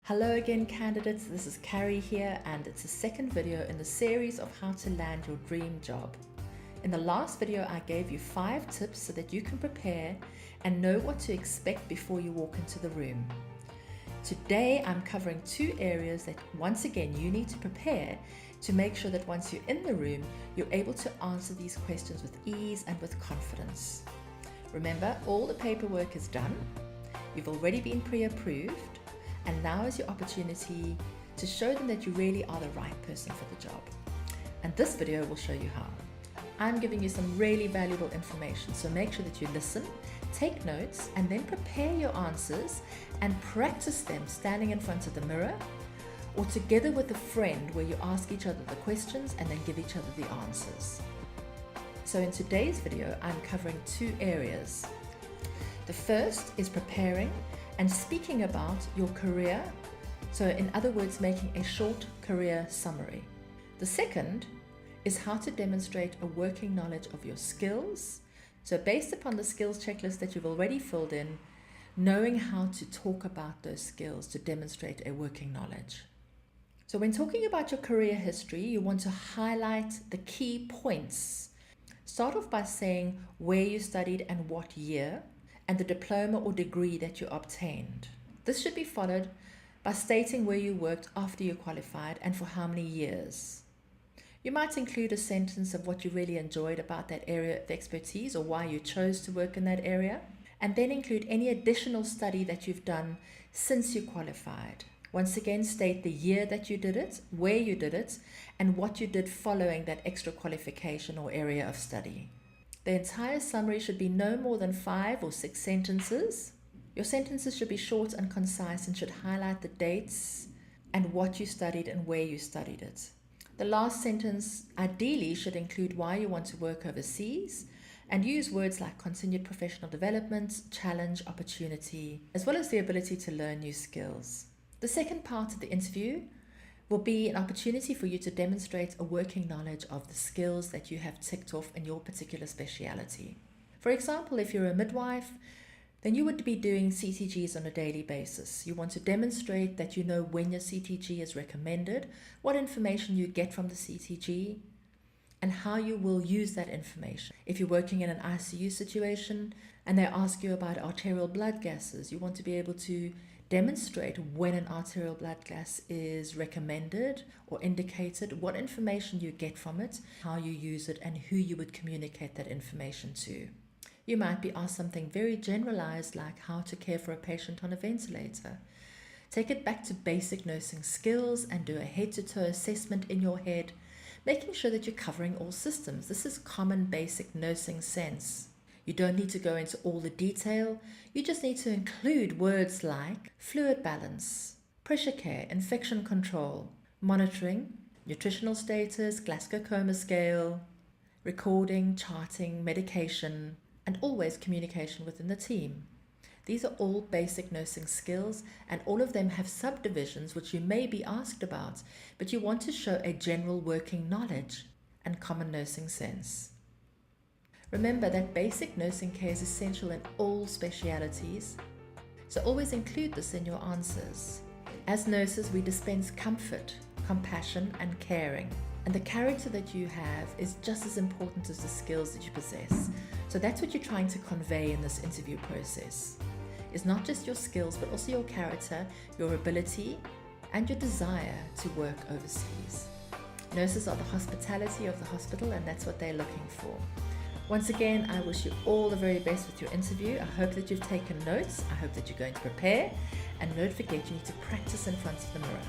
Hello again candidates, this is Carrie here and it's the second video in the series of how to land your dream job. In the last video I gave you 5 tips so that you can prepare and know what to expect before you walk into the room. Today I'm covering 2 areas that once again you need to prepare to make sure that once you're in the room you're able to answer these questions with ease and with confidence. Remember, all the paperwork is done, you've already been pre-approved, and now is your opportunity to show them that you really are the right person for the job. And this video will show you how. I'm giving you some really valuable information, so make sure that you listen, take notes, and then prepare your answers and practice them standing in front of the mirror or together with a friend where you ask each other the questions and then give each other the answers. So in today's video, I'm covering 2 areas. The first is preparing and speaking about your career, so in other words, making a short career summary. The second is how to demonstrate a working knowledge of your skills. So based upon the skills checklist that you've already filled in, knowing how to talk about those skills to demonstrate a working knowledge. So when talking about your career history, you want to highlight the key points. Start off by saying where you studied and what year, and the diploma or degree that you obtained. This should be followed by stating where you worked after you qualified and for how many years. You might include a sentence of what you really enjoyed about that area of expertise or why you chose to work in that area, and then include any additional study that you've done since you qualified. Once again, state the year that you did it, where you did it, and what you did following that extra qualification or area of study. The entire summary should be no more than 5 or 6 sentences. Your sentences should be short and concise and should highlight the dates and what you studied and where you studied it. The last sentence ideally should include why you want to work overseas and use words like continued professional development, challenge, opportunity, as well as the ability to learn new skills. The second part of the interview will be an opportunity for you to demonstrate a working knowledge of the skills that you have ticked off in your particular speciality. For example, if you're a midwife, then you would be doing CTGs on a daily basis. You want to demonstrate that you know when your CTG is recommended, what information you get from the CTG, and how you will use that information. If you're working in an ICU situation and they ask you about arterial blood gases, you want to be able to demonstrate when an arterial blood gas is recommended or indicated, what information you get from it, how you use it, and who you would communicate that information to. You might be asked something very generalized like how to care for a patient on a ventilator. Take it back to basic nursing skills and do a head-to-toe assessment in your head, making sure that you're covering all systems. This is common basic nursing sense. You don't need to go into all the detail. You just need to include words like fluid balance, pressure care, infection control, monitoring, nutritional status, Glasgow Coma Scale, recording, charting, medication, and always communication within the team. These are all basic nursing skills, and all of them have subdivisions which you may be asked about, but you want to show a general working knowledge and common nursing sense. Remember that basic nursing care is essential in all specialities, so always include this in your answers. As nurses, we dispense comfort, compassion, and caring, and the character that you have is just as important as the skills that you possess. So that's what you're trying to convey in this interview process. It's not just your skills, but also your character, your ability, and your desire to work overseas. Nurses are the hospitality of the hospital, and that's what they're looking for. Once again, I wish you all the very best with your interview. I hope that you've taken notes. I hope that you're going to prepare. And don't forget, you need to practice in front of the mirror.